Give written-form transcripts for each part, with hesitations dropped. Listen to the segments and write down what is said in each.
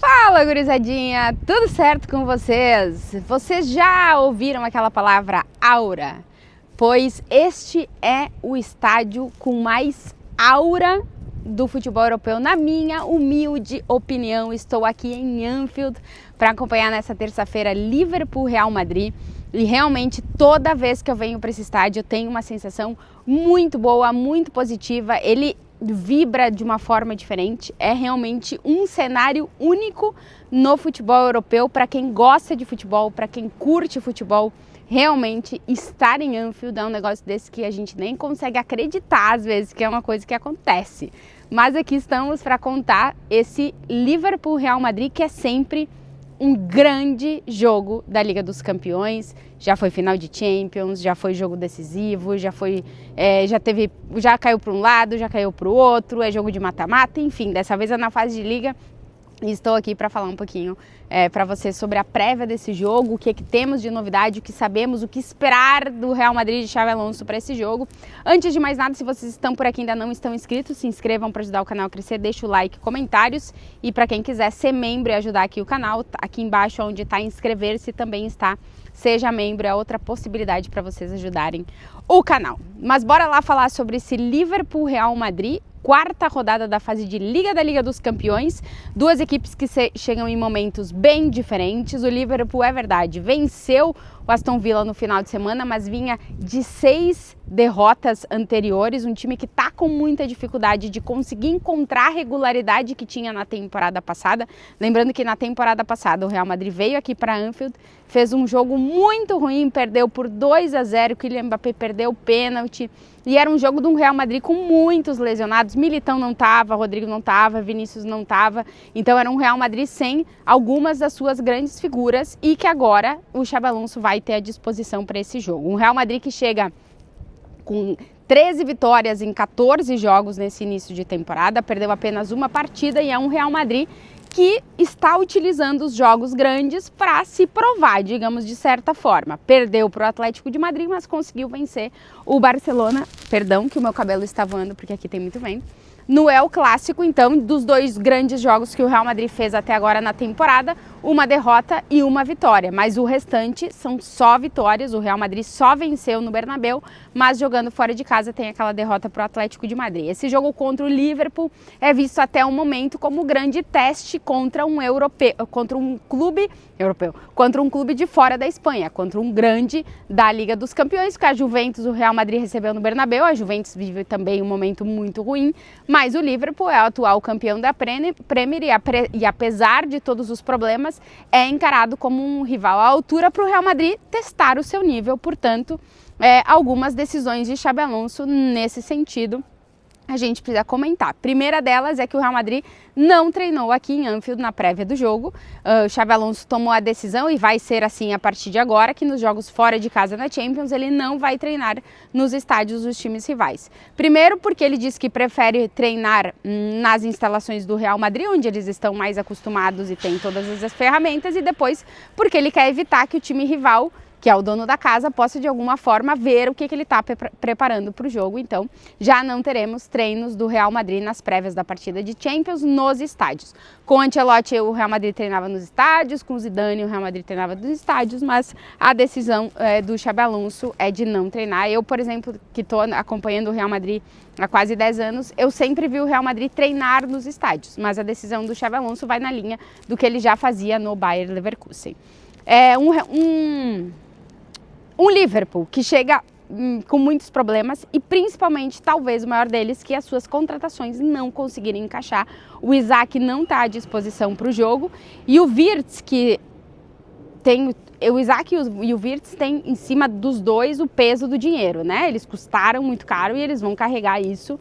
Fala, gurizadinha! Tudo certo com vocês? Vocês já ouviram aquela palavra aura? Pois este é o estádio com mais aura do futebol europeu, na minha humilde opinião. Estou aqui em Anfield para acompanhar nessa terça-feira Liverpool-Real Madrid. E realmente toda vez que eu venho para esse estádio eu tenho uma sensação muito boa, muito positiva. Ele vibra de uma forma diferente, é realmente um cenário único no futebol europeu. Para quem gosta de futebol, para quem curte futebol, realmente estar em Anfield é um negócio desse que a gente nem consegue acreditar às vezes que é uma coisa que acontece. Mas aqui estamos para contar esse Liverpool-Real Madrid, que é sempre um grande jogo da Liga dos Campeões. Já foi final de Champions, já foi jogo decisivo, já caiu para um lado, já caiu para o outro, é jogo de mata-mata, enfim, dessa vez é na fase de Liga. E estou aqui para falar um pouquinho para vocês sobre a prévia desse jogo, o que temos de novidade, o que sabemos, o que esperar do Real Madrid de Xabi Alonso para esse jogo. Antes de mais nada, se vocês estão por aqui e ainda não estão inscritos, se inscrevam para ajudar o canal a crescer, deixa o like, comentários. E para quem quiser ser membro e ajudar aqui o canal, aqui embaixo onde está inscrever-se também está Seja Membro, é outra possibilidade para vocês ajudarem o canal. Mas bora lá falar sobre esse Liverpool-Real Madrid, quarta rodada da fase de Liga da Liga dos Campeões. Duas equipes que chegam em momentos bem diferentes. O Liverpool, é verdade, venceu o Aston Villa no final de semana, mas vinha de 6 derrotas anteriores. Um time que está com muita dificuldade de conseguir encontrar a regularidade que tinha na temporada passada. Lembrando que na temporada passada o Real Madrid veio aqui para Anfield, fez um jogo muito ruim, perdeu por 2-0, o Kylian Mbappé perdeu o pênalti. E era um jogo de um Real Madrid com muitos lesionados. Militão não estava, Rodrigo não estava, Vinícius não estava. Então era um Real Madrid sem algumas das suas grandes figuras e que agora o Xabi Alonso vai ter à disposição para esse jogo. Um Real Madrid que chega com 13 vitórias em 14 jogos nesse início de temporada, perdeu apenas uma partida, e é um Real Madrid que está utilizando os jogos grandes para se provar, digamos, de certa forma. Perdeu para o Atlético de Madrid, mas conseguiu vencer o Barcelona. Perdão que o meu cabelo está voando, porque aqui tem muito vento. No El Clássico, então, dos dois grandes jogos que o Real Madrid fez até agora na temporada, uma derrota e uma vitória. Mas o restante são só vitórias. O Real Madrid só venceu no Bernabéu, mas jogando fora de casa tem aquela derrota para o Atlético de Madrid. Esse jogo contra o Liverpool é visto até o momento como um grande teste contra um europeu, contra um clube europeu, contra um clube de fora da Espanha, contra um grande da Liga dos Campeões, que a Juventus, o Real Madrid recebeu no Bernabéu. A Juventus vive também um momento muito ruim, mas o Liverpool é o atual campeão da Premier e apesar de todos os problemas, é encarado como um rival à altura para o Real Madrid testar o seu nível. Portanto, algumas decisões de Xabi Alonso nesse sentido a gente precisa comentar. A primeira delas é que o Real Madrid não treinou aqui em Anfield na prévia do jogo. O Xabi Alonso tomou a decisão, e vai ser assim a partir de agora, que nos jogos fora de casa na Champions ele não vai treinar nos estádios dos times rivais. Primeiro porque ele diz que prefere treinar nas instalações do Real Madrid, onde eles estão mais acostumados e têm todas as ferramentas, e depois porque ele quer evitar que o time rival, que é o dono da casa, possa de alguma forma ver o que ele está preparando para o jogo. Então, já não teremos treinos do Real Madrid nas prévias da partida de Champions nos estádios. Com o Ancelotti, o Real Madrid treinava nos estádios, com o Zidane, o Real Madrid treinava nos estádios, mas a decisão do Xabi Alonso é de não treinar. Eu, por exemplo, que estou acompanhando o Real Madrid há quase 10 anos, eu sempre vi o Real Madrid treinar nos estádios, mas a decisão do Xabi Alonso vai na linha do que ele já fazia no Bayer Leverkusen. Um Liverpool que chega com muitos problemas e principalmente, talvez o maior deles, que as suas contratações não conseguirem encaixar. O Isaac não está à disposição para o jogo, e o Wirtz, que tem... O Isaac e o Wirtz têm em cima dos dois o peso do dinheiro, né? Eles custaram muito caro e eles vão carregar isso,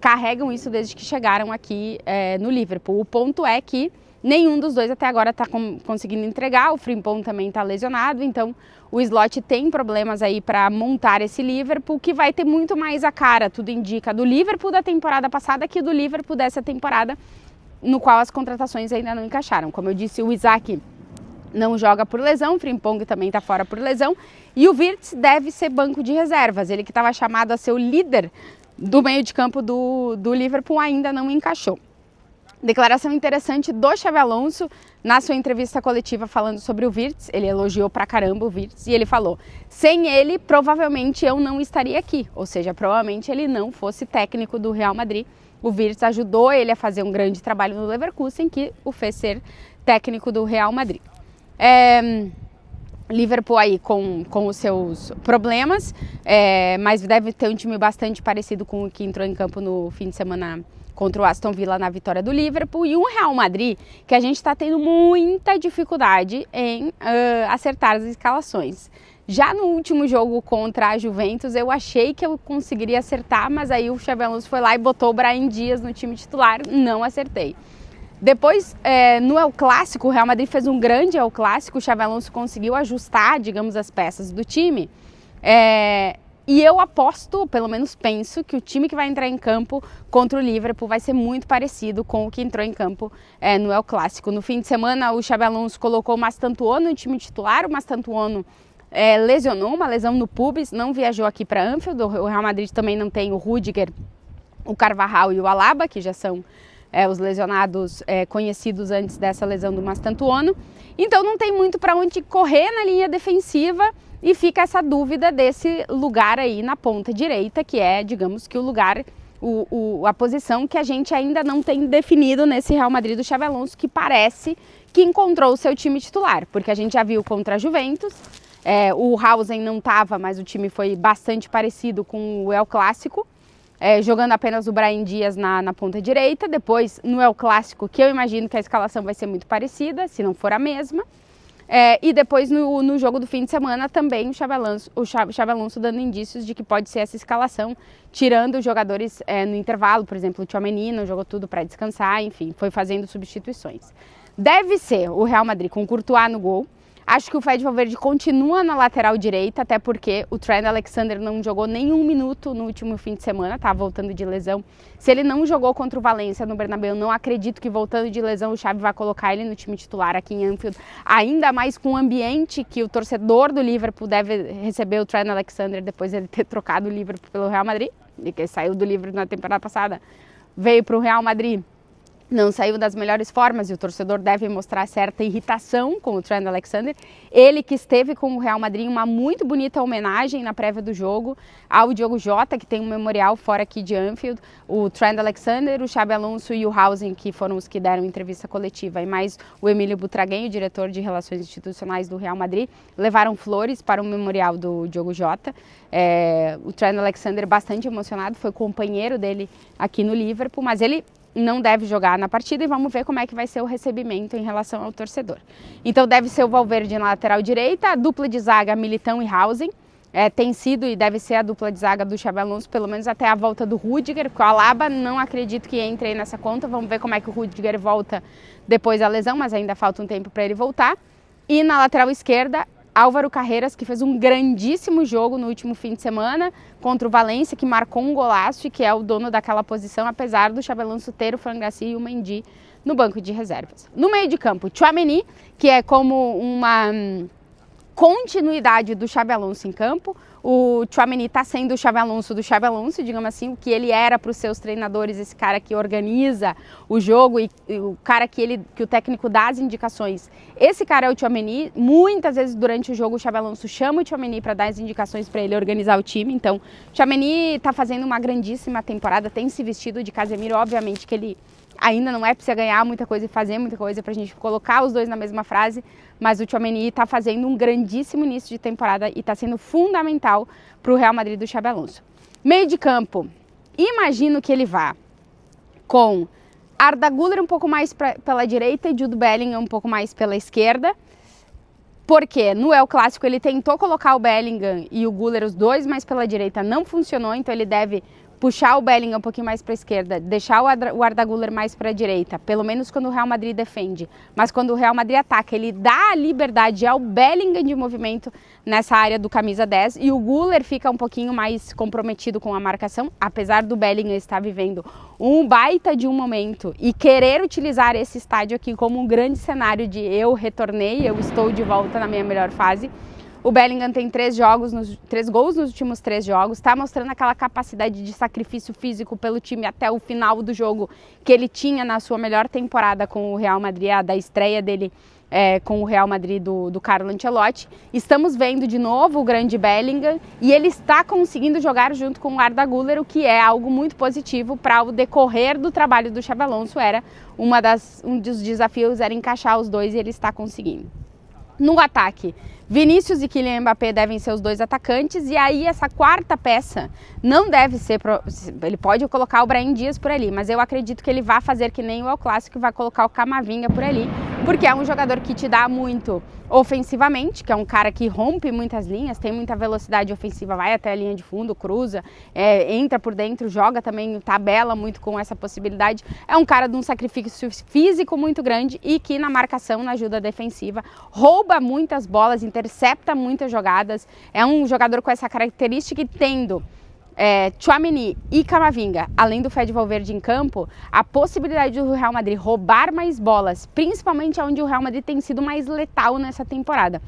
carregam isso desde que chegaram aqui no Liverpool. O ponto é que nenhum dos dois até agora está conseguindo entregar. O Frimpong também está lesionado, então o Slot tem problemas aí para montar esse Liverpool, que vai ter muito mais a cara, tudo indica, do Liverpool da temporada passada que do Liverpool dessa temporada, no qual as contratações ainda não encaixaram. Como eu disse, o Isaac não joga por lesão, o Frimpong também está fora por lesão, e o Wirtz deve ser banco de reservas. Ele que estava chamado a ser o líder do meio de campo do Liverpool ainda não encaixou. Declaração interessante do Xabi Alonso na sua entrevista coletiva falando sobre o Wirtz. Ele elogiou pra caramba o Wirtz e ele falou: sem ele, provavelmente eu não estaria aqui. Ou seja, provavelmente ele não fosse técnico do Real Madrid. O Wirtz ajudou ele a fazer um grande trabalho no Leverkusen, que o fez ser técnico do Real Madrid. Liverpool aí com os seus problemas, mas deve ter um time bastante parecido com o que entrou em campo no fim de semana contra o Aston Villa na vitória do Liverpool, e um Real Madrid que a gente está tendo muita dificuldade em acertar as escalações. Já no último jogo contra a Juventus, eu achei que eu conseguiria acertar, mas aí o Xabi Alonso foi lá e botou o Brahim Dias no time titular, não acertei. Depois, no El Clássico, o Real Madrid fez um grande El Clássico, o Xabi Alonso conseguiu ajustar, digamos, as peças do time. E eu aposto, pelo menos penso, que o time que vai entrar em campo contra o Liverpool vai ser muito parecido com o que entrou em campo no El Clássico. No fim de semana, o Xabi Alonso colocou o Mastantuono no time titular, o Mastantuono lesionou, uma lesão no pubis, não viajou aqui para Anfield. O Real Madrid também não tem o Rüdiger, o Carvajal e o Alaba, que já são os lesionados conhecidos antes dessa lesão do Mastantuono. Então não tem muito para onde correr na linha defensiva e fica essa dúvida desse lugar aí na ponta direita, que é, digamos que o lugar, a posição que a gente ainda não tem definido nesse Real Madrid do Xabi Alonso, que parece que encontrou o seu time titular, porque a gente já viu contra a Juventus, o Hausen não estava, mas o time foi bastante parecido com o El Clássico, jogando apenas o Brahim Dias na ponta direita. Depois, no El Clássico, que eu imagino que a escalação vai ser muito parecida, se não for a mesma. E depois, no jogo do fim de semana, também o Xabi Alonso dando indícios de que pode ser essa escalação, tirando os jogadores no intervalo. Por exemplo, o Tchouaméni não jogou tudo para descansar, enfim, foi fazendo substituições. Deve ser o Real Madrid com Courtois no gol. Acho que o Fede Valverde continua na lateral direita, até porque o Trent Alexander não jogou nenhum minuto no último fim de semana, tá voltando de lesão. Se ele não jogou contra o Valência no Bernabéu, não acredito que voltando de lesão o Xabi vai colocar ele no time titular aqui em Anfield, ainda mais com o ambiente que o torcedor do Liverpool deve receber o Trent Alexander depois de ele ter trocado o Liverpool pelo Real Madrid, e que saiu do Liverpool na temporada passada, veio para o Real Madrid. Não saiu das melhores formas e o torcedor deve mostrar certa irritação com o Trent Alexander. Ele que esteve com o Real Madrid, uma muito bonita homenagem na prévia do jogo ao Diogo Jota, que tem um memorial fora aqui de Anfield. O Trent Alexander, o Xabi Alonso e o Hausen, que foram os que deram entrevista coletiva, e mais o Emílio Butragueño, o diretor de Relações Institucionais do Real Madrid, levaram flores para o memorial do Diogo Jota. O Trent Alexander bastante emocionado, foi companheiro dele aqui no Liverpool, mas ele não deve jogar na partida e vamos ver como é que vai ser o recebimento em relação ao torcedor. Então deve ser o Valverde na lateral direita, a dupla de zaga Militão e Hausen, tem sido e deve ser a dupla de zaga do Xabi Alonso, pelo menos até a volta do Rüdiger, com o Alaba não acredito que entre aí nessa conta, vamos ver como é que o Rüdiger volta depois da lesão, mas ainda falta um tempo para ele voltar. E na lateral esquerda, Álvaro Carreras, que fez um grandíssimo jogo no último fim de semana contra o Valência, que marcou um golaço e que é o dono daquela posição, apesar do Xabi Alonso ter o Fran Garcia e o Mendy no banco de reservas. No meio de campo, Tchouaméni, que é como uma continuidade do Xabi Alonso em campo. O Tchouaméni está sendo o Xabi Alonso do Xabi Alonso, digamos assim, o que ele era para os seus treinadores, esse cara que organiza o jogo e o cara que o técnico dá as indicações. Esse cara é o Tchouaméni. Muitas vezes durante o jogo o Xabi Alonso chama o Tchouaméni para dar as indicações para ele organizar o time. Então, o Tchouaméni está fazendo uma grandíssima temporada, tem se vestido de Casemiro, obviamente que ele ainda não precisa ganhar muita coisa e fazer muita coisa para a gente colocar os dois na mesma frase, mas o Tchouaméni está fazendo um grandíssimo início de temporada e está sendo fundamental para o Real Madrid do Xabi Alonso. Meio de campo, imagino que ele vá com Arda Güler um pouco mais pela direita e Jude Bellingham um pouco mais pela esquerda, porque no El Clássico ele tentou colocar o Bellingham e o Güler, os dois mais pela direita, não funcionou, então ele deve puxar o Bellingham um pouquinho mais para a esquerda, deixar o Arda Güler mais para a direita, pelo menos quando o Real Madrid defende. Mas quando o Real Madrid ataca, ele dá a liberdade ao Bellingham de movimento nessa área do camisa 10 e o Güler fica um pouquinho mais comprometido com a marcação, apesar do Bellingham estar vivendo um baita de um momento e querer utilizar esse estádio aqui como um grande cenário de eu retornei, eu estou de volta na minha melhor fase. O Bellingham tem 3 gols nos últimos 3 jogos, está mostrando aquela capacidade de sacrifício físico pelo time até o final do jogo que ele tinha na sua melhor temporada com o Real Madrid, a da estreia dele com o Real Madrid do Carlo Ancelotti. Estamos vendo de novo o grande Bellingham e ele está conseguindo jogar junto com o Arda Güler, o que é algo muito positivo para o decorrer do trabalho do Xabi Alonso. Um dos desafios era encaixar os dois e ele está conseguindo. No ataque, Vinícius e Kylian Mbappé devem ser os 2 atacantes, e aí essa quarta peça não deve ser... Ele pode colocar o Brahim Dias por ali, mas eu acredito que ele vai fazer que nem o El Clássico e vai colocar o Camavinga por ali, porque é um jogador que te dá muito ofensivamente, que é um cara que rompe muitas linhas, tem muita velocidade ofensiva, vai até a linha de fundo, cruza, entra por dentro, joga também, tabela muito com essa possibilidade. É um cara de um sacrifício físico muito grande e que na marcação, na ajuda defensiva, rouba muitas bolas, intercepta muitas jogadas. É um jogador com essa característica e tendo Tchouaméni e Camavinga, além do Fede Valverde em campo, a possibilidade do Real Madrid roubar mais bolas, principalmente onde o Real Madrid tem sido mais letal nessa temporada.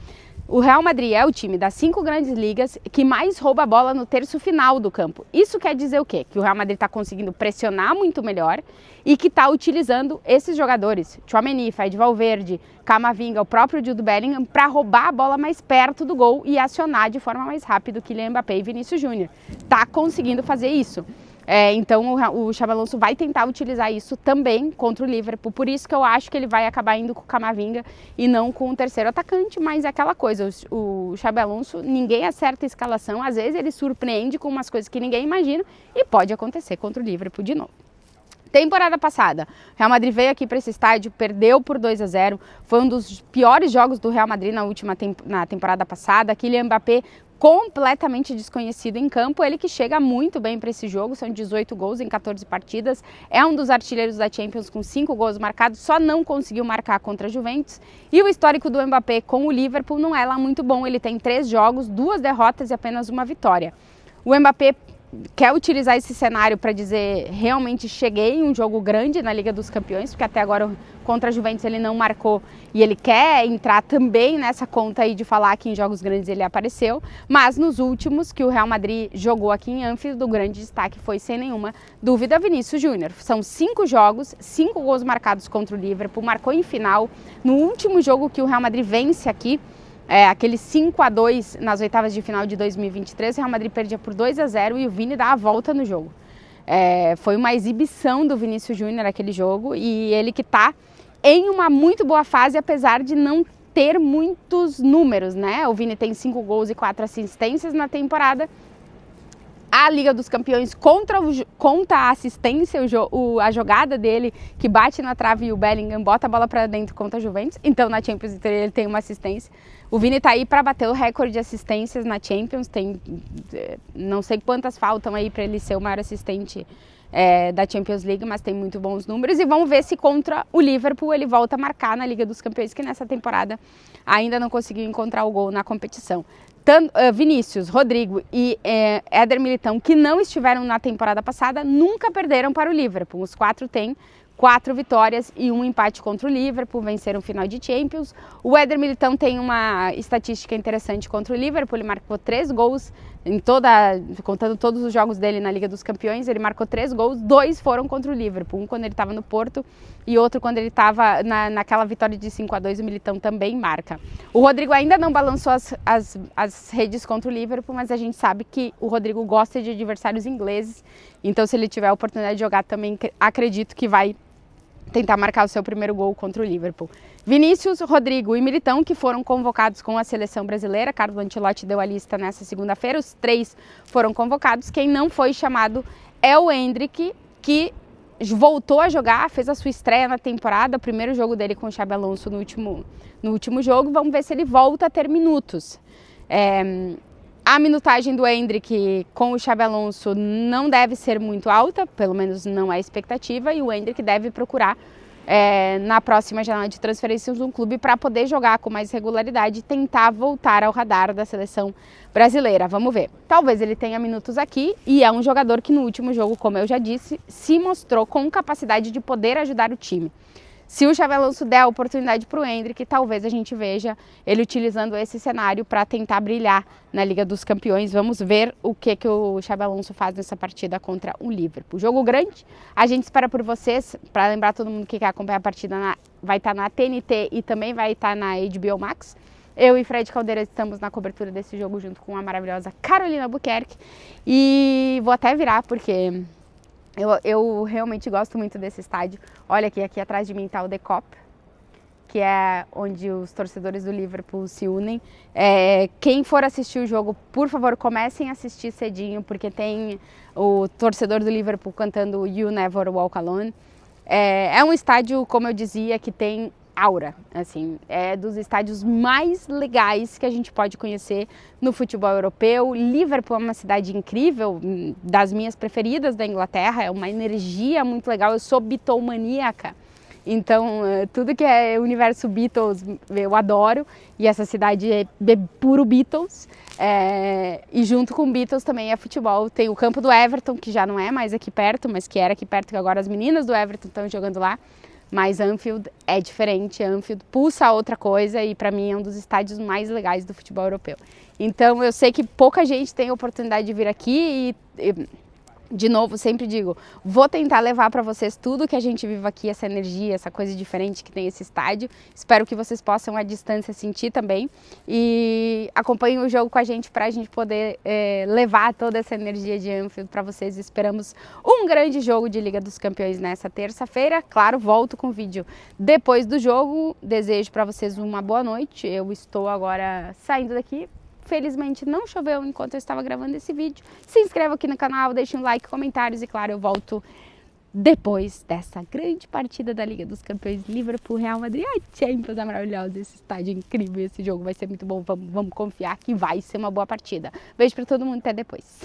O Real Madrid é o time das 5 grandes ligas que mais rouba a bola no terço final do campo. Isso quer dizer o quê? Que o Real Madrid está conseguindo pressionar muito melhor e que está utilizando esses jogadores, Tchouaméni, Fede Valverde, Camavinga, o próprio Jude Bellingham, para roubar a bola mais perto do gol e acionar de forma mais rápida o Kylian Mbappé e Vinícius Júnior. Está conseguindo fazer isso. Então o Xabi Alonso vai tentar utilizar isso também contra o Liverpool, por isso que eu acho que ele vai acabar indo com o Camavinga e não com o terceiro atacante, mas é aquela coisa, o Xabi Alonso, ninguém acerta a escalação, às vezes ele surpreende com umas coisas que ninguém imagina e pode acontecer contra o Liverpool de novo. Temporada passada, o Real Madrid veio aqui para esse estádio, perdeu por 2-0, foi um dos piores jogos do Real Madrid na temporada passada. Kylian Mbappé completamente desconhecido em campo, ele que chega muito bem para esse jogo, são 18 gols em 14 partidas, é um dos artilheiros da Champions com 5 gols marcados, só não conseguiu marcar contra a Juventus, e o histórico do Mbappé com o Liverpool não é lá muito bom, ele tem 3 jogos, 2 derrotas e apenas 1 vitória. O Mbappé quer utilizar esse cenário para dizer, realmente cheguei em um jogo grande na Liga dos Campeões, porque até agora contra a Juventus ele não marcou e ele quer entrar também nessa conta aí de falar que em jogos grandes ele apareceu, mas nos últimos que o Real Madrid jogou aqui em Anfield, o grande destaque foi sem nenhuma dúvida Vinícius Júnior. São 5 jogos, 5 gols marcados contra o Liverpool, marcou em final, no último jogo que o Real Madrid vence aqui, aquele 5-2 nas oitavas de final de 2023, o Real Madrid perdia por 2-0 e o Vini dá a volta no jogo. Foi uma exibição do Vinícius Júnior aquele jogo e ele que está em uma muito boa fase, apesar de não ter muitos números, né? O Vini tem 5 gols e 4 assistências na temporada. A Liga dos Campeões conta a assistência, a jogada dele que bate na trave e o Bellingham bota a bola para dentro contra a Juventus. Então na Champions ele tem uma assistência. O Vini tá aí para bater o recorde de assistências na Champions. Tem não sei quantas faltam aí para ele ser o maior assistente da Champions League, mas tem muito bons números. E vamos ver se contra o Liverpool ele volta a marcar na Liga dos Campeões, que nessa temporada ainda não conseguiu encontrar o gol na competição. Vinícius, Rodrigo e Éder Militão, que não estiveram na temporada passada, nunca perderam para o Liverpool. Os 4 têm 4 vitórias e 1 empate contra o Liverpool, venceram o final de Champions. O Éder Militão tem uma estatística interessante contra o Liverpool, ele marcou 3 gols, contando todos os jogos dele na Liga dos Campeões, ele marcou 3 gols, 2 foram contra o Liverpool, um quando ele estava no Porto e outro quando ele estava naquela vitória de 5-2, o Militão também marca. O Rodrigo ainda não balançou as redes contra o Liverpool, mas a gente sabe que o Rodrigo gosta de adversários ingleses, então se ele tiver a oportunidade de jogar também, acredito que vai tentar marcar o seu primeiro gol contra o Liverpool. Vinícius, Rodrigo e Militão, que foram convocados com a seleção brasileira, Carlo Ancelotti deu a lista nessa segunda-feira, os 3 foram convocados, quem não foi chamado é o Endrick, que voltou a jogar, fez a sua estreia na temporada, o primeiro jogo dele com o Xabi Alonso no último jogo, vamos ver se ele volta a ter minutos. A minutagem do Endrick com o Xabi Alonso não deve ser muito alta, pelo menos não é a expectativa, e o Endrick deve procurar na próxima janela de transferências um clube para poder jogar com mais regularidade e tentar voltar ao radar da seleção brasileira. Vamos ver. Talvez ele tenha minutos aqui e é um jogador que no último jogo, como eu já disse, se mostrou com capacidade de poder ajudar o time. se o Xabi Alonso der a oportunidade para o Endrick, talvez a gente veja ele utilizando esse cenário para tentar brilhar na Liga dos Campeões. Vamos ver o que o Xabi Alonso faz nessa partida contra o Liverpool. Jogo grande, a gente espera por vocês, para lembrar todo mundo que quer acompanhar a partida, vai estar na TNT e também vai estar na HBO Max. Eu e Fred Caldeira estamos na cobertura desse jogo junto com a maravilhosa Carolina Albuquerque e vou até virar porque eu realmente gosto muito desse estádio. Olha aqui atrás de mim está o The Kop, que é onde os torcedores do Liverpool se unem. Quem for assistir o jogo, por favor, comecem a assistir cedinho, porque tem o torcedor do Liverpool cantando You Never Walk Alone. É um estádio, como eu dizia, que tem aura, assim, é dos estádios mais legais que a gente pode conhecer no futebol europeu. Liverpool é uma cidade incrível, das minhas preferidas da Inglaterra, é uma energia muito legal. Eu sou Beatlemaníaca, então tudo que é universo Beatles eu adoro, e essa cidade é puro Beatles. E junto com Beatles também é futebol. Tem o campo do Everton, que já não é mais aqui perto, mas que era aqui perto, que agora as meninas do Everton estão jogando lá. Mas Anfield é diferente, Anfield pulsa outra coisa e para mim é um dos estádios mais legais do futebol europeu. Então eu sei que pouca gente tem a oportunidade de vir aqui e de novo, sempre digo, vou tentar levar para vocês tudo que a gente vive aqui, essa energia, essa coisa diferente que tem esse estádio. Espero que vocês possam à distância sentir também e acompanhem o jogo com a gente para a gente poder levar toda essa energia de Anfield para vocês. Esperamos um grande jogo de Liga dos Campeões nessa terça-feira. Claro, volto com vídeo depois do jogo. Desejo para vocês uma boa noite. Eu estou agora saindo daqui. Felizmente não choveu enquanto eu estava gravando esse vídeo. Se inscreva aqui no canal, deixe um like, comentários e claro, eu volto depois dessa grande partida da Liga dos Campeões, Liverpool, Real Madrid. Ai, Champions, é maravilhosa, esse estádio é incrível, esse jogo vai ser muito bom, vamos confiar que vai ser uma boa partida. Beijo para todo mundo, até depois.